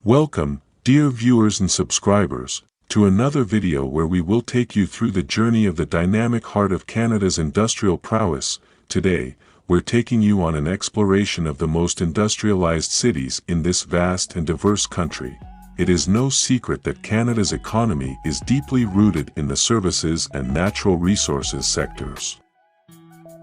Welcome, dear viewers and subscribers, to another video where we will take you through the journey of the dynamic heart of Canada's industrial prowess. Today, we're taking you on an exploration of the most industrialized cities in this vast and diverse country. It is no secret that Canada's economy is deeply rooted in the services and natural resources sectors.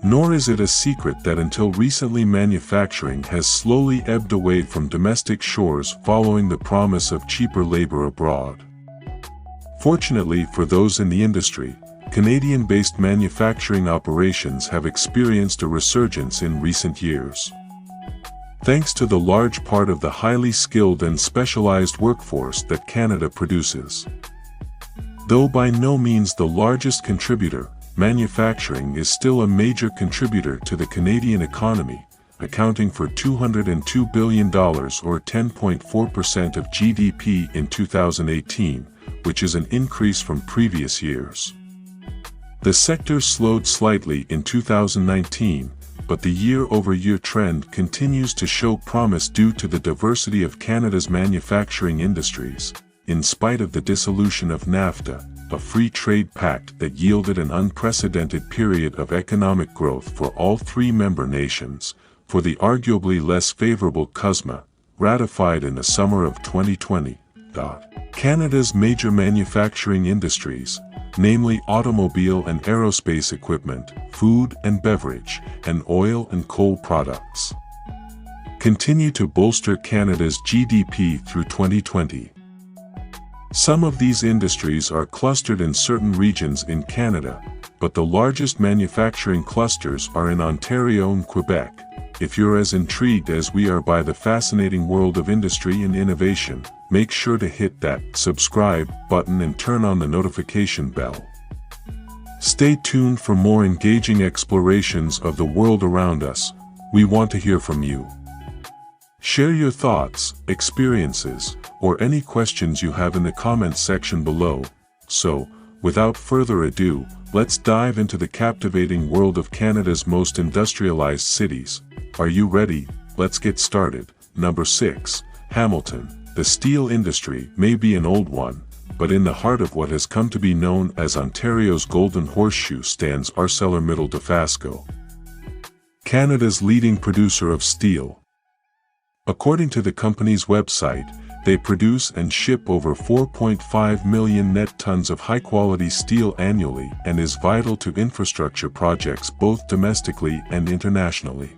Nor is it a secret that until recently manufacturing has slowly ebbed away from domestic shores following the promise of cheaper labor abroad. Fortunately for those in the industry, Canadian-based manufacturing operations have experienced a resurgence in recent years. Thanks to the large part of the highly skilled and specialized workforce that Canada produces. Though by no means the largest contributor, manufacturing is still a major contributor to the Canadian economy, accounting for $202 billion or 10.4% of GDP in 2018, which is an increase from previous years. The sector slowed slightly in 2019, but the year-over-year trend continues to show promise due to the diversity of Canada's manufacturing industries, in spite of the dissolution of NAFTA, a free trade pact that yielded an unprecedented period of economic growth for all three member nations, for the arguably less favorable CUSMA, ratified in the summer of 2020. Canada's major manufacturing industries, namely automobile and aerospace equipment, food and beverage, and oil and coal products, continue to bolster Canada's GDP through 2020. Some of these industries are clustered in certain regions in Canada, but the largest manufacturing clusters are in Ontario and Quebec. If you're as intrigued as we are by the fascinating world of industry and innovation, make sure to hit that subscribe button and turn on the notification bell. Stay tuned for more engaging explorations of the world around us. We want to hear from you. Share your thoughts, experiences, or any questions you have in the comments section below. So, without further ado, let's dive into the captivating world of Canada's most industrialized cities. Are you ready? Let's get started. Number 6. Hamilton. The steel industry may be an old one, but in the heart of what has come to be known as Ontario's Golden Horseshoe stands ArcelorMittal Dofasco, Canada's leading producer of steel. According to the company's website, they produce and ship over 4.5 million net tons of high-quality steel annually and is vital to infrastructure projects both domestically and internationally.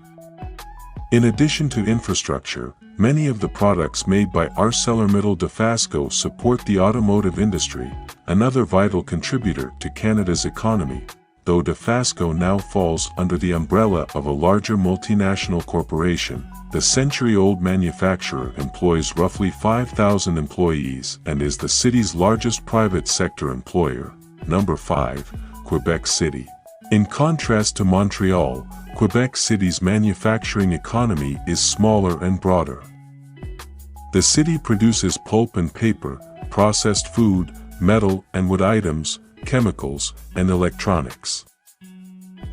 In addition to infrastructure, many of the products made by ArcelorMittal Dofasco support the automotive industry, another vital contributor to Canada's economy, though Dofasco now falls under the umbrella of a larger multinational corporation. The century-old manufacturer employs roughly 5,000 employees and is the city's largest private sector employer. Number 5. Quebec City. In contrast to Montreal, Quebec City's manufacturing economy is smaller and broader. The city produces pulp and paper, processed food, metal and wood items, chemicals, and electronics.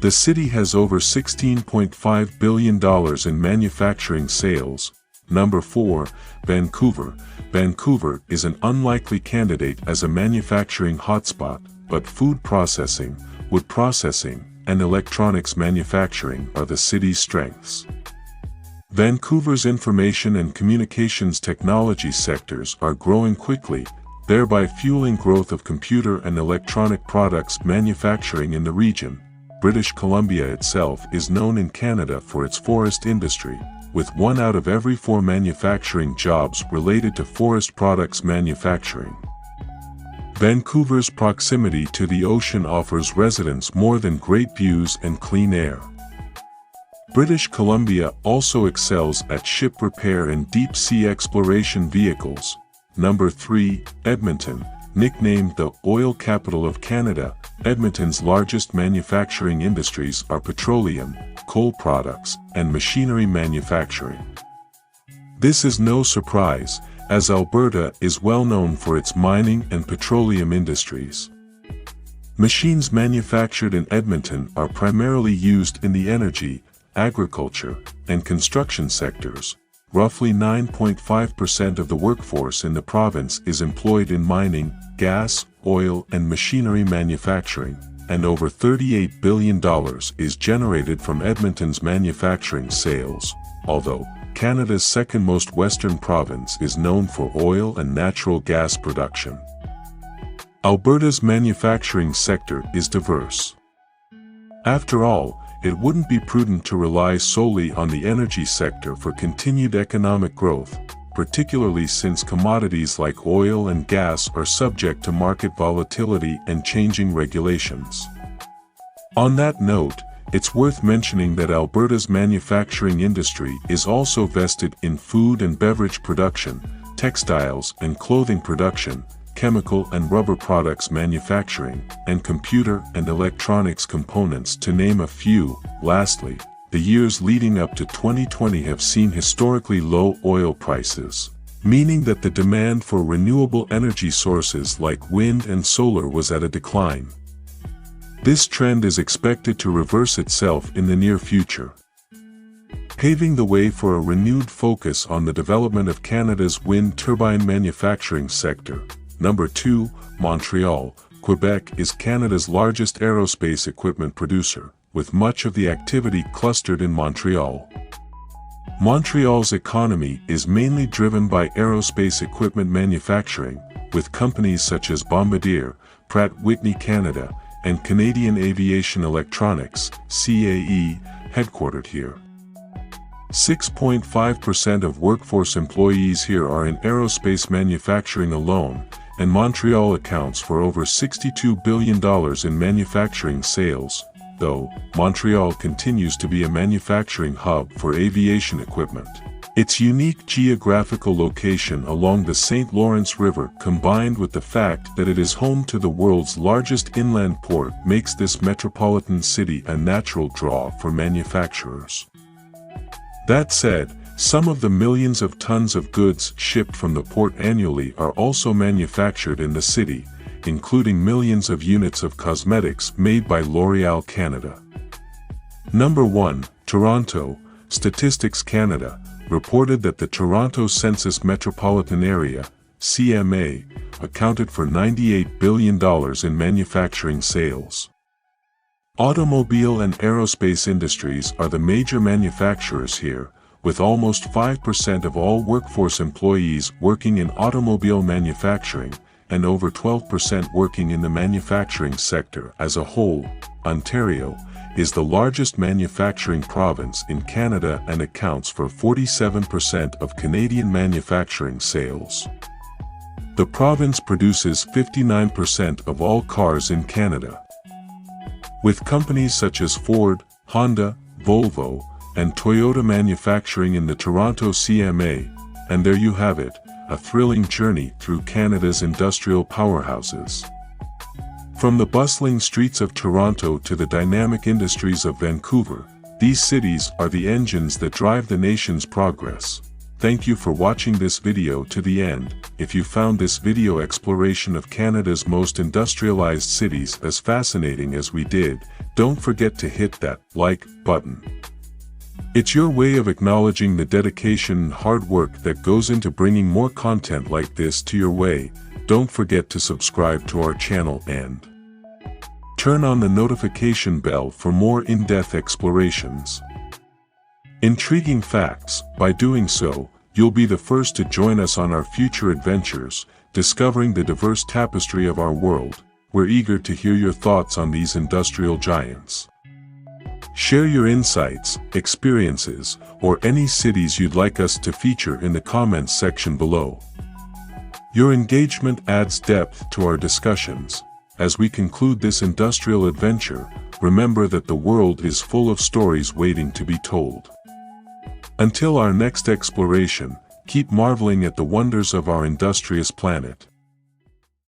The city has over $16.5 billion in manufacturing sales. Number 4. Vancouver. Vancouver is an unlikely candidate as a manufacturing hotspot, but food processing, wood processing, and electronics manufacturing are the city's strengths. Vancouver's information and communications technology sectors are growing quickly, thereby fueling growth of computer and electronic products manufacturing in the region. British Columbia itself is known in Canada for its forest industry, with 1 out of every 4 manufacturing jobs related to forest products manufacturing. Vancouver's proximity to the ocean offers residents more than great views and clean air. British Columbia also excels at ship repair and deep-sea exploration vehicles. Number 3. Edmonton. Nicknamed the oil capital of Canada, Edmonton's largest manufacturing industries are petroleum, coal products, and machinery manufacturing. This is no surprise, as Alberta is well known for its mining and petroleum industries. Machines manufactured in Edmonton are primarily used in the energy, agriculture, and construction sectors, roughly 9.5% of the workforce in the province is employed in mining, gas, oil and machinery manufacturing, and over $38 billion is generated from Edmonton's manufacturing sales, although Canada's second most western province is known for oil and natural gas production. Alberta's manufacturing sector is diverse. After all, it wouldn't be prudent to rely solely on the energy sector for continued economic growth, particularly since commodities like oil and gas are subject to market volatility and changing regulations. On that note, it's worth mentioning that Alberta's manufacturing industry is also vested in food and beverage production, textiles and clothing production, chemical and rubber products manufacturing, and computer and electronics components to name a few. Lastly, the years leading up to 2020 have seen historically low oil prices, meaning that the demand for renewable energy sources like wind and solar was at a decline. This trend is expected to reverse itself in the near future, paving the way for a renewed focus on the development of Canada's wind turbine manufacturing sector. Number 2, Montreal. Quebec is Canada's largest aerospace equipment producer, with much of the activity clustered in Montreal. Montreal's economy is mainly driven by aerospace equipment manufacturing, with companies such as Bombardier, Pratt Whitney Canada, and Canadian Aviation Electronics, CAE, headquartered here. 6.5% of workforce employees here are in aerospace manufacturing alone, and Montreal accounts for over $62 billion in manufacturing sales, though Montreal continues to be a manufacturing hub for aviation equipment. Its unique geographical location along the St. Lawrence River, combined with the fact that it is home to the world's largest inland port, makes this metropolitan city a natural draw for manufacturers. That said, some of the millions of tons of goods shipped from the port annually are also manufactured in the city, including millions of units of cosmetics made by L'Oréal Canada. Number 1, Toronto. Statistics Canada reported that the Toronto Census Metropolitan Area, CMA, accounted for $98 billion in manufacturing sales. Automobile and aerospace industries are the major manufacturers here, with almost 5% of all workforce employees working in automobile manufacturing, and over 12% working in the manufacturing sector as a whole. Ontario is the largest manufacturing province in Canada and accounts for 47% of Canadian manufacturing sales. The province produces 59% of all cars in Canada. With companies such as Ford, Honda, Volvo, and Toyota manufacturing in the Toronto CMA, and there you have it, a thrilling journey through Canada's industrial powerhouses. From the bustling streets of Toronto to the dynamic industries of Vancouver, these cities are the engines that drive the nation's progress. Thank you for watching this video to the end. If you found this video exploration of Canada's most industrialized cities as fascinating as we did, don't forget to hit that like button. It's your way of acknowledging the dedication and hard work that goes into bringing more content like this to your way. Don't forget to subscribe to our channel and turn on the notification bell for more in-depth explorations. Intriguing facts. By doing so, you'll be the first to join us on our future adventures, discovering the diverse tapestry of our world. We're eager to hear your thoughts on these industrial giants. Share your insights, experiences, or any cities you'd like us to feature in the comments section below. Your engagement adds depth to our discussions. As we conclude this industrial adventure, remember that the world is full of stories waiting to be told. Until our next exploration, keep marveling at the wonders of our industrious planet.